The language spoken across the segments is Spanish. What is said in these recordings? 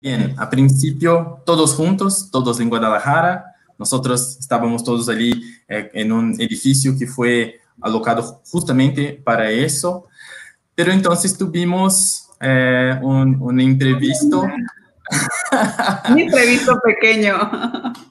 Bien, a principio todos juntos, todos en Guadalajara. Nosotros estábamos todos allí en un edificio que fue alocado justamente para eso. Pero entonces tuvimos un imprevisto. Un imprevisto pequeño.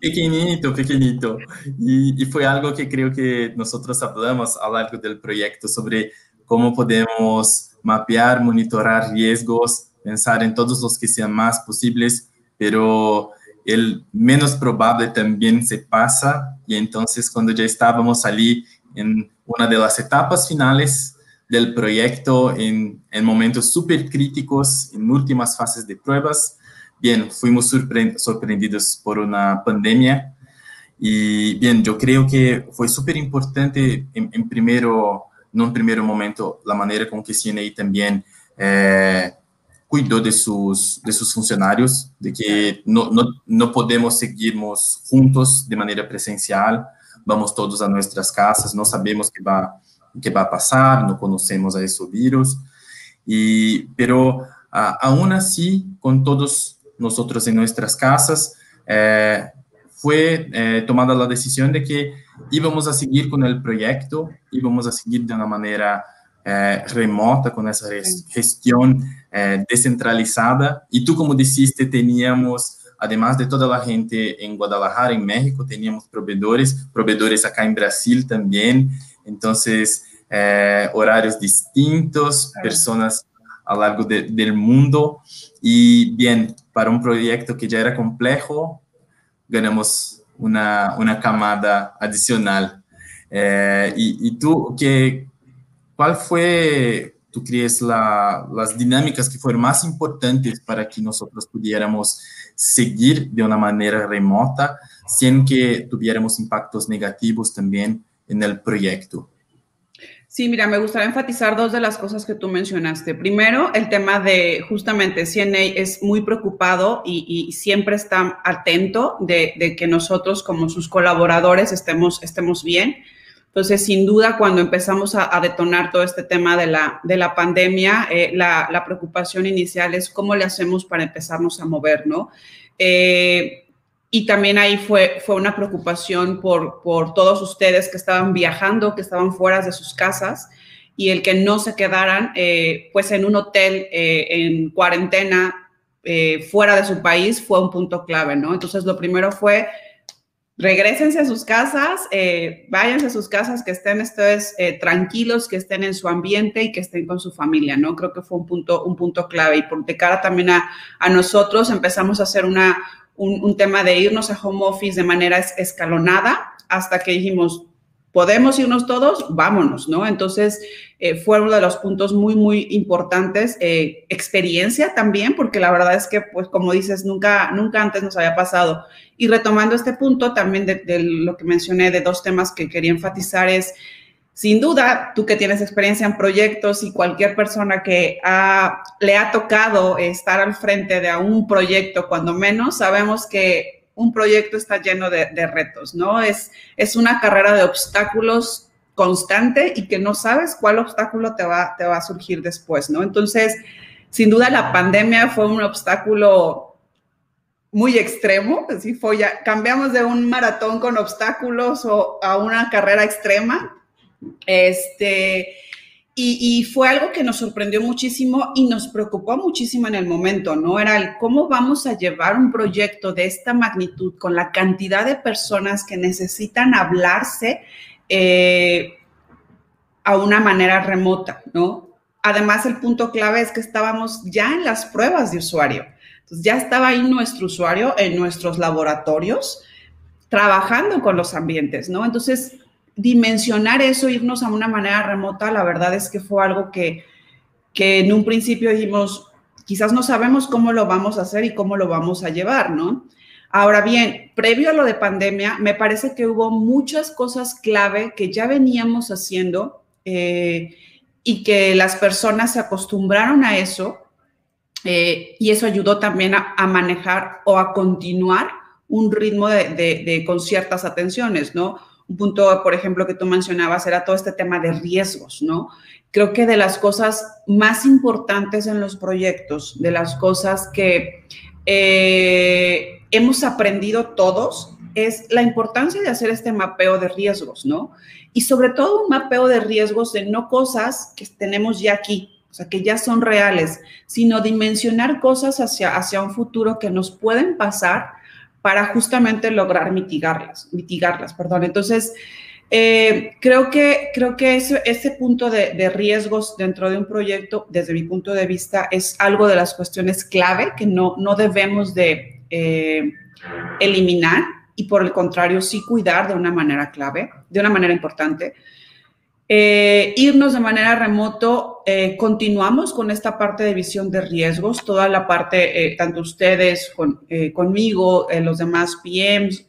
Pequeñito, pequeñito. Y fue algo que creo que nosotros hablamos a lo largo del proyecto sobre cómo podemos mapear, monitorar riesgos, pensar en todos los que sean más posibles, pero el menos probable también se pasa. Y entonces cuando ya estábamos allí en una de las etapas finales del proyecto, en momentos súper críticos, en últimas fases de pruebas, bien, fuimos sorprendidos por una pandemia y bien, yo creo que fue súper importante en un primer momento la manera con que CNI también cuidó de sus funcionarios, de que no podemos seguirnos juntos de manera presencial, vamos todos a nuestras casas, no sabemos qué va a pasar, no conocemos a ese virus, pero aún así, con todos nosotros en nuestras casas, fue tomada la decisión de que íbamos a seguir con el proyecto, íbamos a seguir de una manera remota, con esa gestión descentralizada. Y tú, como dijiste, teníamos, además de toda la gente en Guadalajara, en México, teníamos proveedores acá en Brasil también. Entonces, horarios distintos, personas a lo largo del mundo. Y bien, para un proyecto que ya era complejo, ganamos una camada adicional. Y tú, ¿cuál fue, tú crees, las dinámicas que fueron más importantes para que nosotros pudiéramos seguir de una manera remota sin que tuviéramos impactos negativos también en el proyecto? Sí, mira, me gustaría enfatizar dos de las cosas que tú mencionaste. Primero, el tema de justamente CNA es muy preocupado y siempre está atento de que nosotros como sus colaboradores estemos bien. Entonces, sin duda, cuando empezamos a detonar todo este tema de la pandemia, la preocupación inicial es cómo le hacemos para empezarnos a mover, ¿no? Y también ahí fue una preocupación por todos ustedes que estaban viajando, que estaban fuera de sus casas, y el que no se quedaran pues en un hotel en cuarentena fuera de su país fue un punto clave, ¿no? Entonces, lo primero fue regrésense a sus casas, váyanse a sus casas, que estén tranquilos, que estén en su ambiente y que estén con su familia, ¿no? Creo que fue un punto clave. Y por de cara también a nosotros empezamos a hacer un tema de irnos a home office de manera escalonada hasta que dijimos, ¿podemos irnos todos? Vámonos, ¿no? Entonces, fue uno de los puntos muy, muy importantes. Experiencia también, porque la verdad es que, pues, como dices, nunca antes nos había pasado. Y retomando este punto también de lo que mencioné, de dos temas que quería enfatizar es, sin duda, tú que tienes experiencia en proyectos y cualquier persona que le ha tocado estar al frente de un proyecto, cuando menos, sabemos que un proyecto está lleno de retos, ¿no? Es una carrera de obstáculos constante y que no sabes cuál obstáculo te va a surgir después, ¿no? Entonces, sin duda, la pandemia fue un obstáculo muy extremo, así fue ya, cambiamos de un maratón con obstáculos a una carrera extrema, y fue algo que nos sorprendió muchísimo y nos preocupó muchísimo en el momento, ¿no? Era el cómo vamos a llevar un proyecto de esta magnitud con la cantidad de personas que necesitan hablarse a una manera remota, ¿no? Además, el punto clave es que estábamos ya en las pruebas de usuario. Entonces, ya estaba ahí nuestro usuario en nuestros laboratorios trabajando con los ambientes, ¿no? Entonces, dimensionar eso, irnos a una manera remota, la verdad es que fue algo que en un principio dijimos, quizás no sabemos cómo lo vamos a hacer y cómo lo vamos a llevar, ¿no? Ahora bien, previo a lo de pandemia, me parece que hubo muchas cosas clave que ya veníamos haciendo y que las personas se acostumbraron a eso y eso ayudó también a manejar o a continuar un ritmo con ciertas atenciones, ¿no? Un punto, por ejemplo, que tú mencionabas era todo este tema de riesgos, ¿no? Creo que de las cosas más importantes en los proyectos, de las cosas que hemos aprendido todos es la importancia de hacer este mapeo de riesgos, ¿no? Y sobre todo un mapeo de riesgos de no cosas que tenemos ya aquí, o sea, que ya son reales, sino dimensionar cosas hacia un futuro que nos pueden pasar para justamente lograr mitigarlas, perdón. Entonces, creo que ese punto de riesgos dentro de un proyecto, desde mi punto de vista, es algo de las cuestiones clave que no debemos de eliminar y por el contrario sí cuidar de una manera clave, de una manera importante. Irnos de manera remoto, continuamos con esta parte de visión de riesgos, toda la parte, tanto ustedes conmigo, los demás PMs,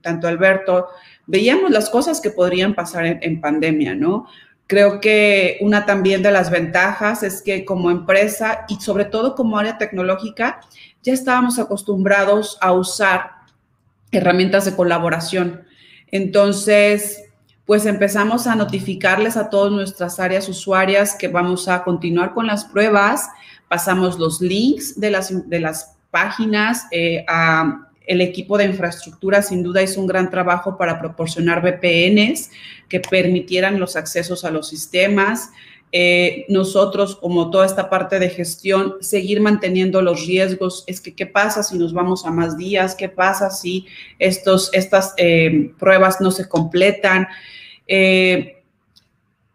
tanto Alberto, veíamos las cosas que podrían pasar en pandemia, ¿no? Creo que una también de las ventajas es que como empresa y sobre todo como área tecnológica, ya estábamos acostumbrados a usar herramientas de colaboración. Entonces, pues empezamos a notificarles a todas nuestras áreas usuarias que vamos a continuar con las pruebas, pasamos los links de las páginas a el equipo de infraestructura sin duda hizo un gran trabajo para proporcionar VPNs que permitieran los accesos a los sistemas. Nosotros, como toda esta parte de gestión, seguir manteniendo los riesgos. Es que, ¿qué pasa si nos vamos a más días? ¿Qué pasa si estas pruebas no se completan?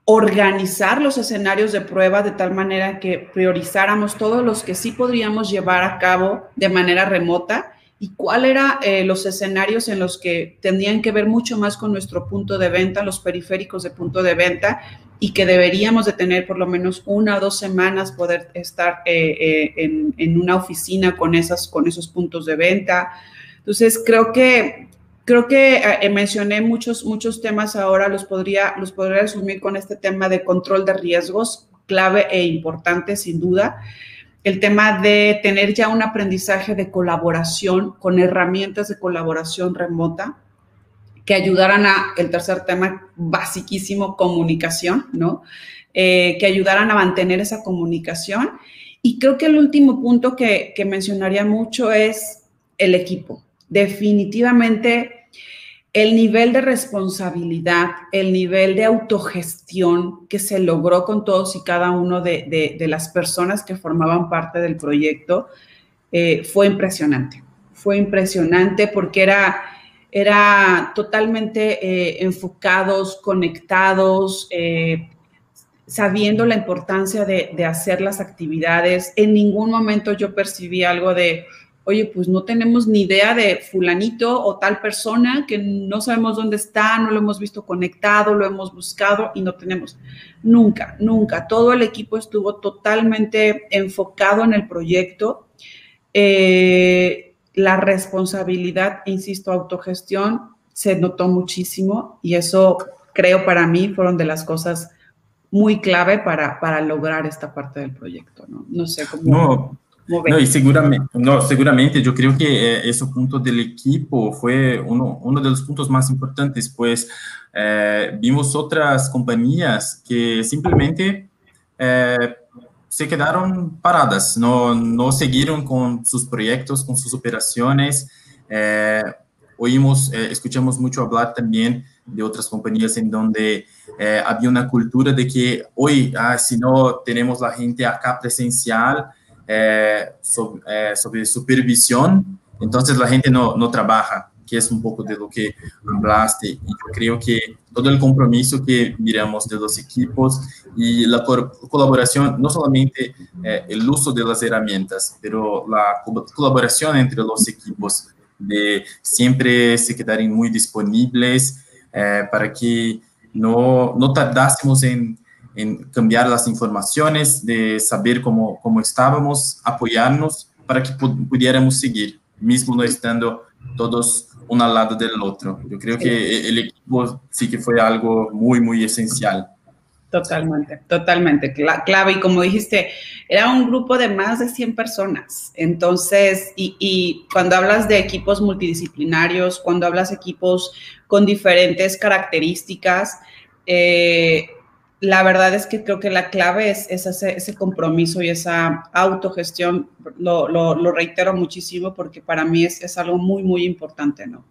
Organizar los escenarios de prueba de tal manera que priorizáramos todos los que sí podríamos llevar a cabo de manera remota y cuál eran los escenarios en los que tendrían que ver mucho más con nuestro punto de venta, los periféricos de punto de venta, y que deberíamos de tener por lo menos 1 o 2 semanas poder estar en una oficina con esos puntos de venta. Entonces, creo que mencioné muchos temas ahora, los podría resumir con este tema de control de riesgos, clave e importante sin duda. El tema de tener ya un aprendizaje de colaboración con herramientas de colaboración remota que ayudaran el tercer tema basiquísimo, comunicación, ¿no? Que ayudaran a mantener esa comunicación. Y creo que el último punto que mencionaría mucho es el equipo. Definitivamente el nivel de responsabilidad, el nivel de autogestión que se logró con todos y cada uno de las personas que formaban parte del proyecto fue impresionante. Fue impresionante porque era totalmente enfocados, conectados, sabiendo la importancia de hacer las actividades. En ningún momento yo percibí algo de, oye, pues no tenemos ni idea de fulanito o tal persona que no sabemos dónde está, no lo hemos visto conectado, lo hemos buscado y no tenemos. Nunca, nunca. Todo el equipo estuvo totalmente enfocado en el proyecto. La responsabilidad, insisto, autogestión, se notó muchísimo y eso creo para mí fueron de las cosas muy clave para lograr esta parte del proyecto, ¿no? No sé cómo... No, y seguramente yo creo que ese punto del equipo fue uno de los puntos más importantes, pues vimos otras compañías que simplemente se quedaron paradas, no siguieron con sus proyectos, con sus operaciones. Escuchamos mucho hablar también de otras compañías en donde había una cultura de que hoy, si no tenemos la gente acá presencial, sobre supervisión, entonces la gente no trabaja, que es un poco de lo que hablaste, y yo creo que todo el compromiso que miramos de los equipos y la colaboración, no solamente el uso de las herramientas, pero la colaboración entre los equipos, de siempre se quedarem muy disponibles para que no tardásemos en cambiar las informaciones, de saber cómo estábamos, apoyarnos para que pudiéramos seguir, mismo no estando todos uno al lado del otro. Yo creo que el equipo sí que fue algo muy, muy esencial. Totalmente, clave. Y como dijiste, era un grupo de más de 100 personas. Entonces, y cuando hablas de equipos multidisciplinarios, cuando hablas de equipos con diferentes características, la verdad es que creo que la clave es ese compromiso y esa autogestión. Lo reitero muchísimo porque para mí es algo muy, muy importante, ¿no?